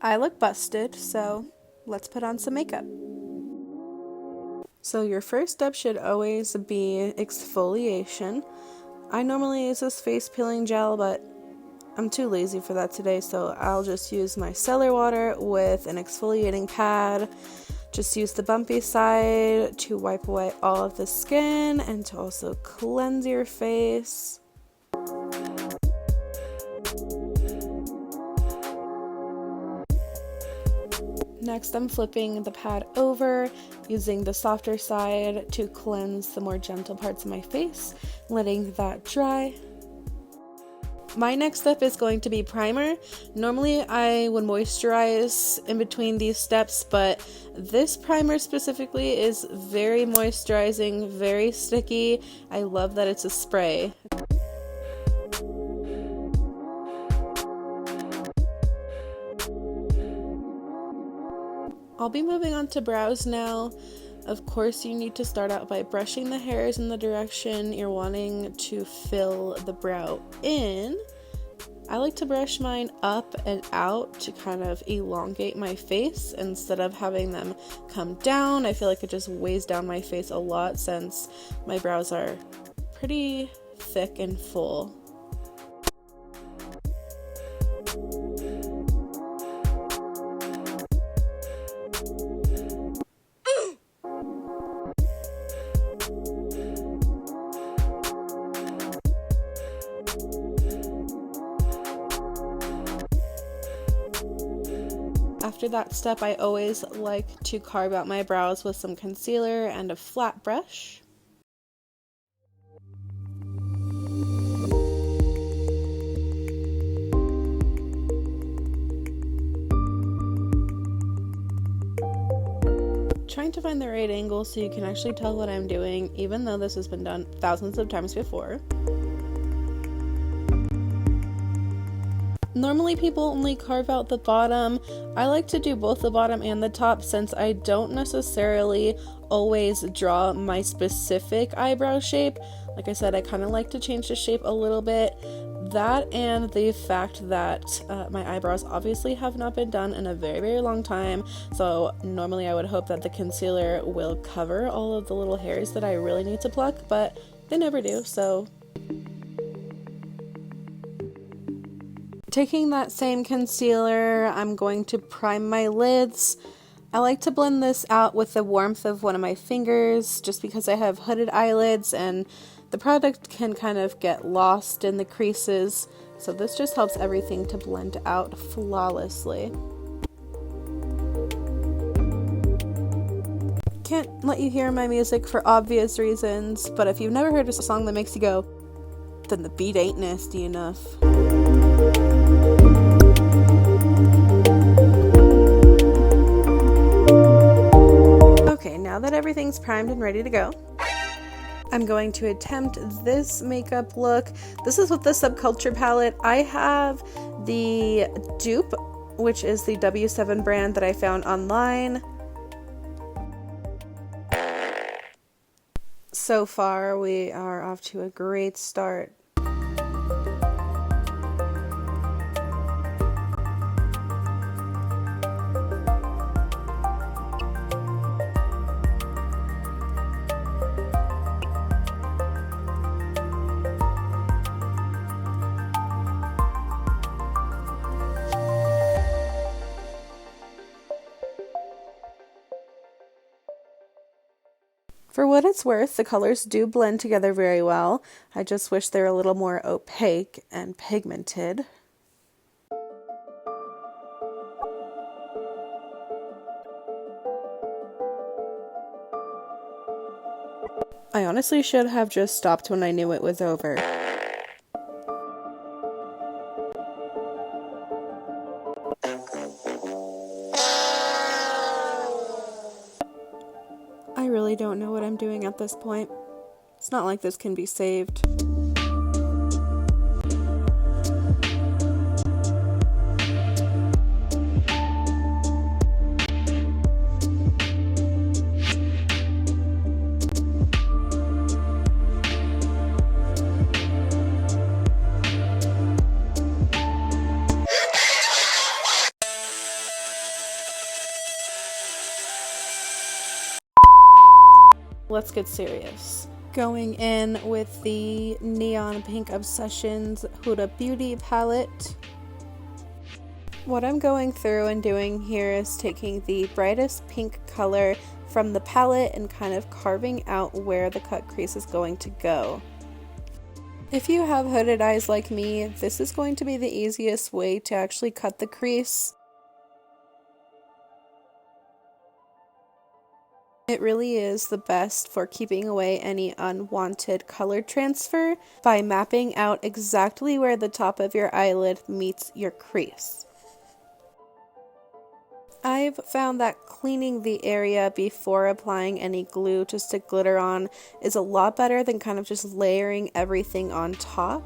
I look busted, so let's put on some makeup. So your first step should always be exfoliation. I normally use this face peeling gel, but I'm too lazy for that today, so I'll just use my cellar water with an exfoliating pad. Just use the bumpy side to wipe away all of the skin and to also cleanse your face. Next, I'm flipping the pad over, using the softer side to cleanse the more gentle parts of my face, letting that dry. My next step is going to be primer. Normally I would moisturize in between these steps, but this primer specifically is very moisturizing, very sticky. I love that it's a spray. I'll be moving on to brows now. Of course, you need to start out by brushing the hairs in the direction you're wanting to fill the brow in. I like to brush mine up and out to kind of elongate my face instead of having them come down. I feel like it just weighs down my face a lot since my brows are pretty thick and full. After that step, I always like to carve out my brows with some concealer and a flat brush. Trying to find the right angle so you can actually tell what I'm doing, even though this has been done thousands of times before. Normally people only carve out the bottom. I like to do both the bottom and the top since I don't necessarily always draw my specific eyebrow shape. Like I said, I kind of like to change the shape a little bit. That and the fact that my eyebrows obviously have not been done in a very, very long time. So normally I would hope that the concealer will cover all of the little hairs that I really need to pluck, but they never do, so. Taking that same concealer, I'm going to prime my lids. I like to blend this out with the warmth of one of my fingers just because I have hooded eyelids and the product can kind of get lost in the creases. So this just helps everything to blend out flawlessly. Can't let you hear my music for obvious reasons, but if you've never heard a song that makes you go, then the beat ain't nasty enough. Okay, now that everything's primed and ready to go, I'm going to attempt this makeup look. This is with the Subculture palette. I have the dupe, which is the W7 brand that I found online. So far, we are off to a great start. For what it's worth, the colors do blend together very well. I just wish they were a little more opaque and pigmented. I honestly should have just stopped when I knew it was over. I really don't know what I'm doing at this point. It's not like this can be saved. let's get serious. Going in with the Neon Pink Obsessions Huda Beauty palette. What I'm going through and doing here is taking the brightest pink color from the palette and kind of carving out where the cut crease is going to go. If you have hooded eyes like me, this is going to be the easiest way to actually cut the crease. It really is the best for keeping away any unwanted color transfer by mapping out exactly where the top of your eyelid meets your crease. I've found that cleaning the area before applying any glue to stick glitter on is a lot better than kind of just layering everything on top.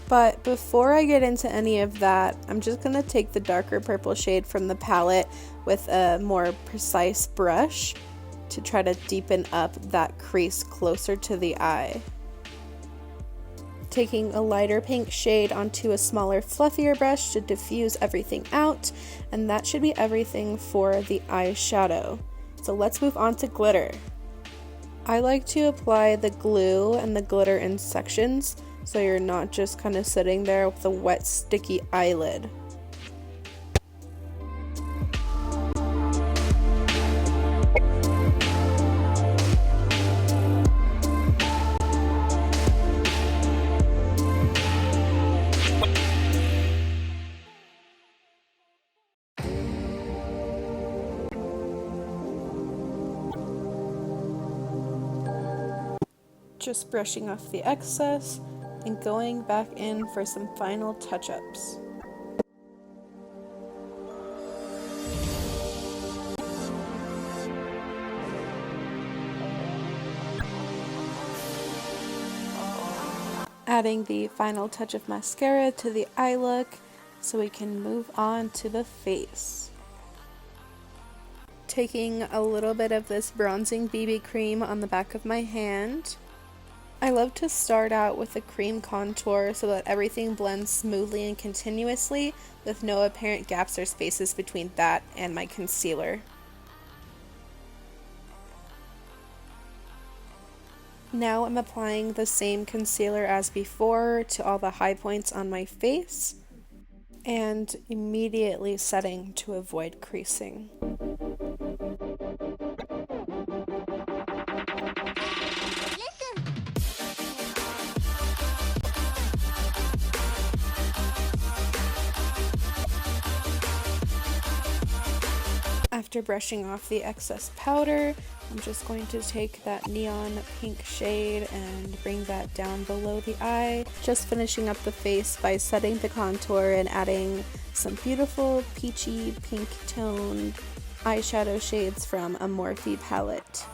But before I get into any of that, I'm just going to take the darker purple shade from the palette with a more precise brush to try to deepen up that crease closer to the eye. Taking a lighter pink shade onto a smaller, fluffier brush to diffuse everything out, and that should be everything for the eyeshadow. So let's move on to glitter. I like to apply the glue and the glitter in sections, so you're not just kind of sitting there with a wet, sticky eyelid. Just brushing off the excess and going back in for some final touch-ups. Adding the final touch of mascara to the eye look so we can move on to the face. Taking a little bit of this bronzing BB cream on the back of my hand. I love to start out with a cream contour so that everything blends smoothly and continuously with no apparent gaps or spaces between that and my concealer. Now I'm applying the same concealer as before to all the high points on my face and immediately setting to avoid creasing. After brushing off the excess powder, I'm just going to take that neon pink shade and bring that down below the eye. Just finishing up the face by setting the contour and adding some beautiful peachy pink toned eyeshadow shades from a Morphe palette.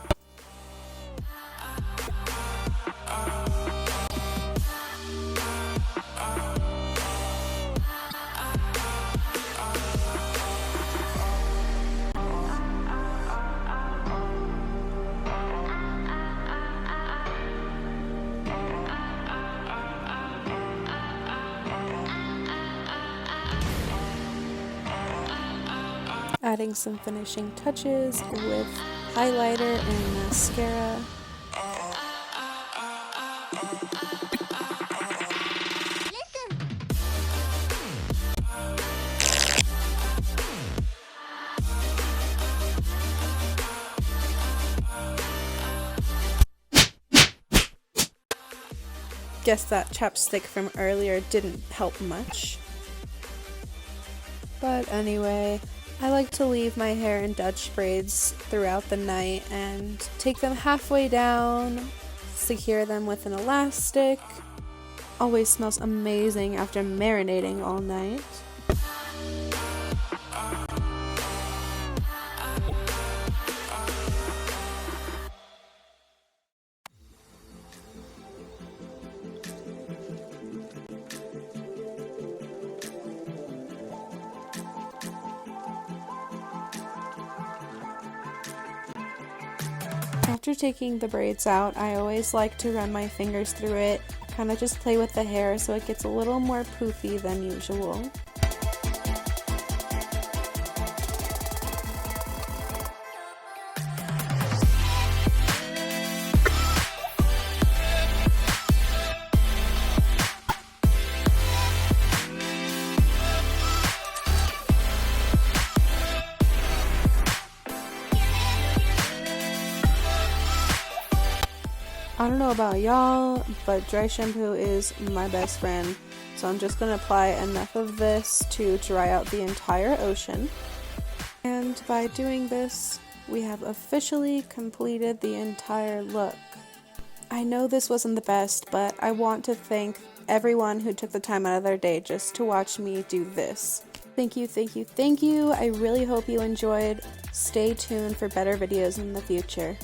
Adding some finishing touches with highlighter and mascara. Guess that chapstick from earlier didn't help much. But anyway, I like to leave my hair in Dutch braids throughout the night and take them halfway down, secure them with an elastic. Always smells amazing after marinating all night. After taking the braids out, I always like to run my fingers through it, kind of just play with the hair so it gets a little more poofy than usual. I don't know about y'all, but dry shampoo is my best friend. So I'm just going to apply enough of this to dry out the entire ocean. And by doing this, we have officially completed the entire look. I know this wasn't the best, but I want to thank everyone who took the time out of their day just to watch me do this. Thank you, thank you, thank you. I really hope you enjoyed. Stay tuned for better videos in the future.